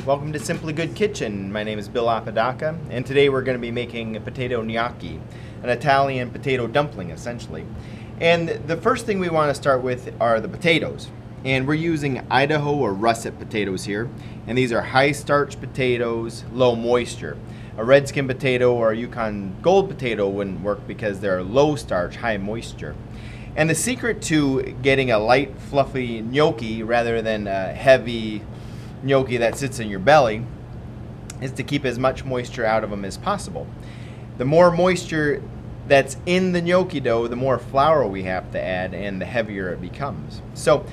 Welcome to Simply Good Kitchen. My name is Bill Apodaca, and today we're going to be making a potato gnocchi, an Italian potato dumpling essentially. And the first thing we want to start with are the potatoes. And we're using Idaho or russet potatoes here, and these are high starch potatoes, low moisture. A red skin potato or a Yukon gold potato wouldn't work because they're low starch, high moisture. And the secret to getting a light, fluffy gnocchi rather than a heavy gnocchi that sits in your belly is to keep as much moisture out of them as possible. The more moisture that's in the gnocchi dough, the more flour we have to add and the heavier it becomes. So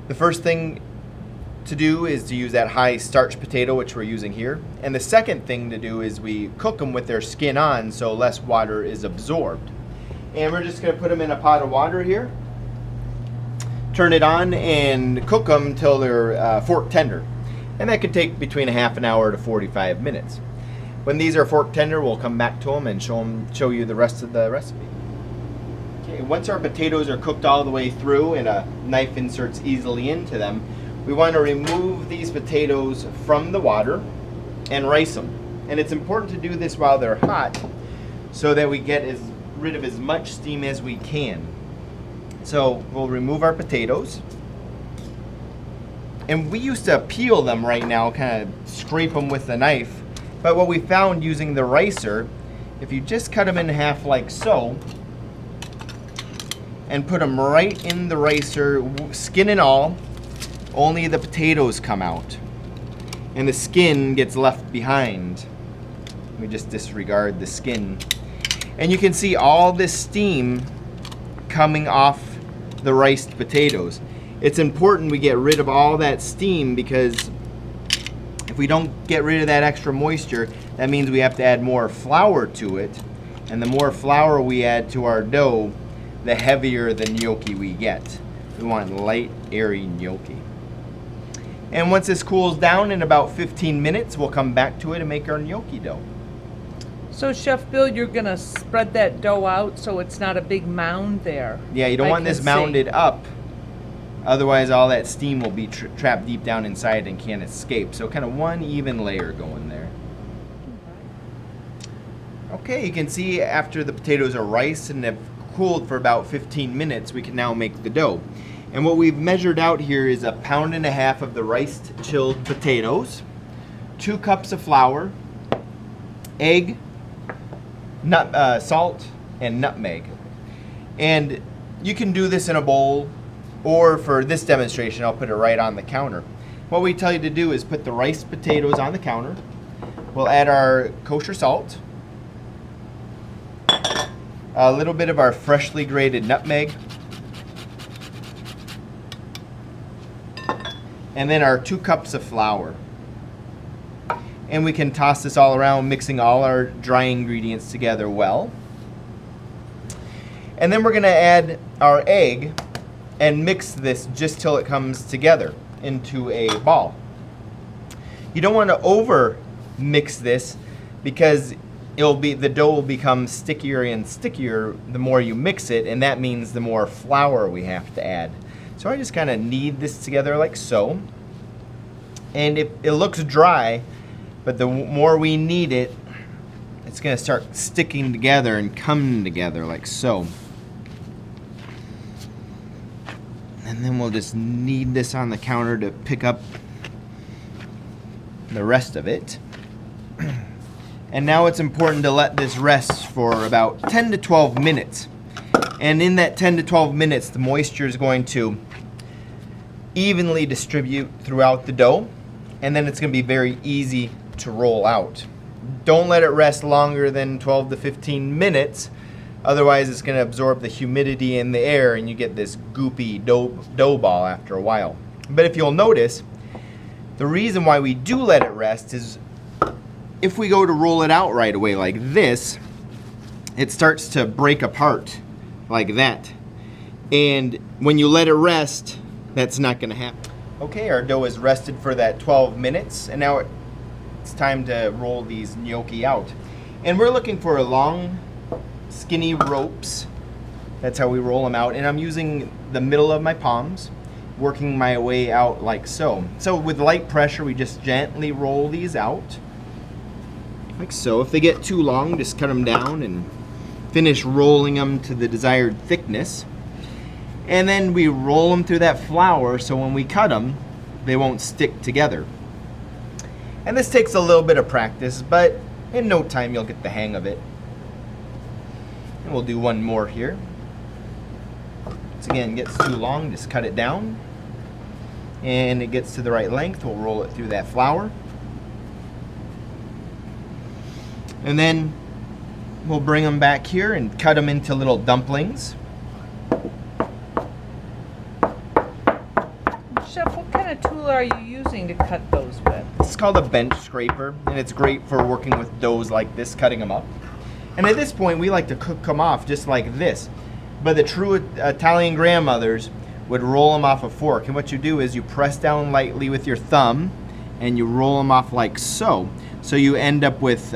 the first thing to do is to use that high starch potato, which we're using here. And the second thing to do is we cook them with their skin on so less water is absorbed. And we're just going to put them in a pot of water here, turn it on, and cook them till they're fork tender. And that could take between a half an hour to 45 minutes. When these are fork tender, we'll come back to them and show you the rest of the recipe. Okay, once our potatoes are cooked all the way through and a knife inserts easily into them, we want to remove these potatoes from the water and rice them. And it's important to do this while they're hot so that we get rid of as much steam as we can. So we'll remove our potatoes. And we used to peel them right now, kind of scrape them with the knife. But what we found using the ricer, if you just cut them in half like so, and put them right in the ricer, skin and all, only the potatoes come out. And the skin gets left behind. We just disregard the skin. And you can see all this steam coming off the riced potatoes. It's important we get rid of all that steam because if we don't get rid of that extra moisture, that means we have to add more flour to it. And the more flour we add to our dough, the heavier the gnocchi we get. We want light, airy gnocchi. And once this cools down in about 15 minutes, we'll come back to it and make our gnocchi dough. So Chef Bill, you're gonna spread that dough out so it's not a big mound there. Yeah, you don't want this mounded up. Otherwise, all that steam will be trapped deep down inside and can't escape. So kind of one even layer going there. Okay, you can see after the potatoes are riced and have cooled for about 15 minutes, we can now make the dough. And what we've measured out here is 1.5 pounds of the riced chilled potatoes, 2 cups of flour, egg, salt, and nutmeg. And you can do this in a bowl, or for this demonstration, I'll put it right on the counter. What we tell you to do is put the riced potatoes on the counter. We'll add our kosher salt, a little bit of our freshly grated nutmeg, and then our 2 cups of flour. And we can toss this all around, mixing all our dry ingredients together well. And then we're going to add our egg and mix this just till it comes together into a ball. You don't want to over mix this because the dough will become stickier and stickier the more you mix it, and that means the more flour we have to add. So I just kind of knead this together like so. And it looks dry, but the more we knead it, it's going to start sticking together and coming together like so. And then we'll just knead this on the counter to pick up the rest of it. And now it's important to let this rest for about 10 to 12 minutes. And in that 10 to 12 minutes, the moisture is going to evenly distribute throughout the dough. And then it's going to be very easy to roll out. Don't let it rest longer than 12 to 15 minutes. Otherwise, it's going to absorb the humidity in the air and you get this goopy dough ball after a while. But if you'll notice, the reason why we do let it rest is if we go to roll it out right away like this, it starts to break apart like that. And when you let it rest, that's not going to happen. Okay, our dough is rested for that 12 minutes, and now it's time to roll these gnocchi out. And we're looking for long, skinny ropes. That's how we roll them out. And I'm using the middle of my palms. working my way out like so. So with light pressure, we just gently roll these out, like so. If they get too long, just cut them down and finish rolling them to the desired thickness. And then we roll them through that flour so when we cut them, they won't stick together. And this takes a little bit of practice, but in no time you'll get the hang of it. And we'll do one more here. Once again, gets too long, just cut it down. And it gets to the right length, we'll roll it through that flour. And then we'll bring them back here and cut them into little dumplings. Chef, what kind of tool are you using to cut those with? It's called a bench scraper, and it's great for working with doughs like this, cutting them up. And at this point, we like to cook them off just like this. But the true Italian grandmothers would roll them off a fork. And what you do is you press down lightly with your thumb, and you roll them off like so. So you end up with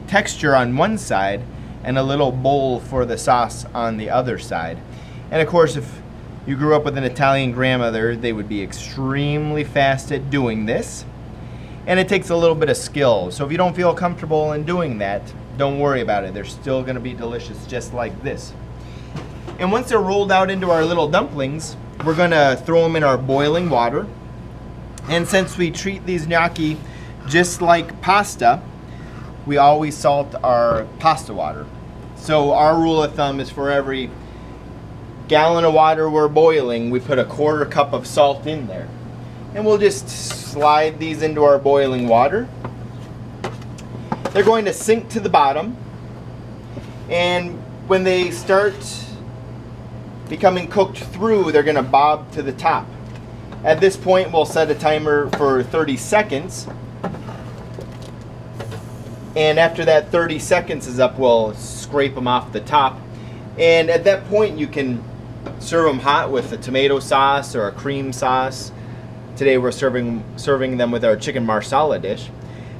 texture on one side and a little bowl for the sauce on the other side. And of course, if you grew up with an Italian grandmother, they would be extremely fast at doing this. And it takes a little bit of skill. So if you don't feel comfortable in doing that, don't worry about it. They're still gonna be delicious just like this. And once they're rolled out into our little dumplings, we're gonna throw them in our boiling water. And since we treat these gnocchi just like pasta, we always salt our pasta water. So our rule of thumb is for every gallon of water we're boiling, we put a 1/4 cup of salt in there. And we'll just slide these into our boiling water. They're going to sink to the bottom. And when they start becoming cooked through, they're gonna bob to the top. At this point, we'll set a timer for 30 seconds. And after that 30 seconds is up, we'll scrape them off the top. And at that point, you can serve them hot with a tomato sauce or a cream sauce. Today we're serving them with our chicken marsala dish.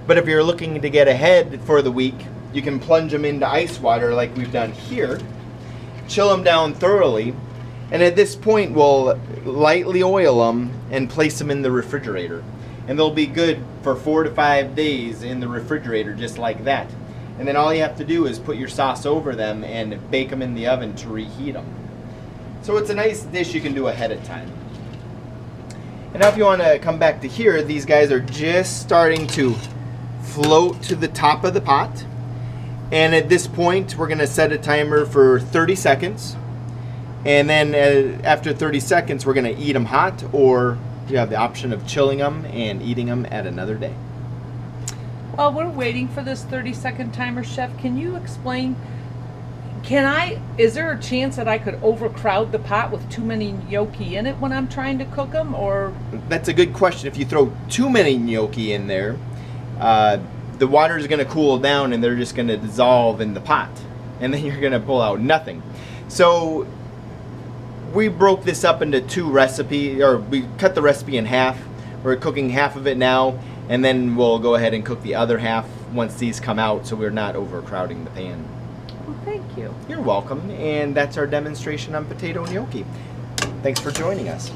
But if you're looking to get ahead for the week, you can plunge them into ice water like we've done here. Chill them down thoroughly, and at this point we'll lightly oil them and place them in the refrigerator. And they'll be good for 4 to 5 days in the refrigerator just like that. And then all you have to do is put your sauce over them and bake them in the oven to reheat them. So it's a nice dish you can do ahead of time. And now if you want to come back to here, these guys are just starting to float to the top of the pot. And at this point, we're going to set a timer for 30 seconds. And then after 30 seconds, we're going to eat them hot, or you have the option of chilling them and eating them at another day. While we're waiting for this 30-second timer, Chef, can you explain, is there a chance that I could overcrowd the pot with too many gnocchi in it when I'm trying to cook them, or? That's a good question. If you throw too many gnocchi in there, the water is going to cool down and they're just going to dissolve in the pot. And then you're going to pull out nothing. So we broke this up into 2 recipes, or we cut the recipe in half. We're cooking half of it now, and then we'll go ahead and cook the other half once these come out, so we're not overcrowding the pan. Well, thank you. You're welcome, and that's our demonstration on potato gnocchi. Thanks for joining us.